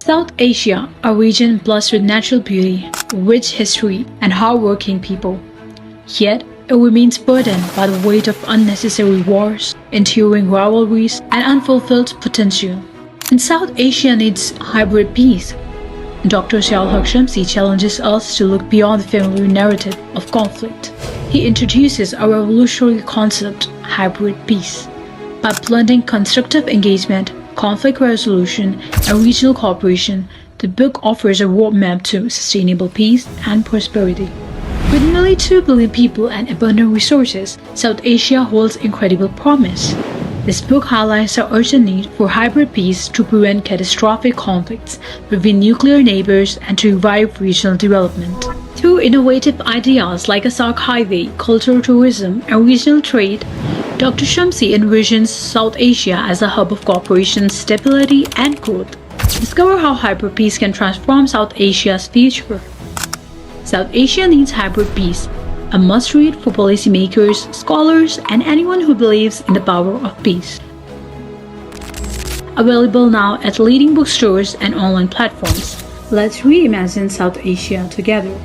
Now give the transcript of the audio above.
South Asia, a region blessed with natural beauty, rich history, and hard-working people. Yet, it remains burdened by the weight of unnecessary wars, enduring rivalries, and unfulfilled potential. And South Asia needs hybrid peace. Dr. Syalhaq Shamsi challenges us to look beyond the familiar narrative of conflict. He introduces a revolutionary concept, hybrid peace. By blending constructive engagement, conflict resolution, and regional cooperation, the book offers a roadmap to sustainable peace and prosperity. With nearly 2 billion people and abundant resources, South Asia holds incredible promise. This book highlights the urgent need for hybrid peace to prevent catastrophic conflicts, prevent nuclear neighbors, and to revive regional development. Through innovative ideas like a Sark highway, cultural tourism, and regional trade, Dr. Shamsi envisions South Asia as a hub of cooperation, stability, and growth. Discover how hybrid peace can transform South Asia's future. South Asia needs hybrid peace, a must-read for policymakers, scholars, and anyone who believes in the power of peace. Available now at leading bookstores and online platforms. Let's reimagine South Asia together.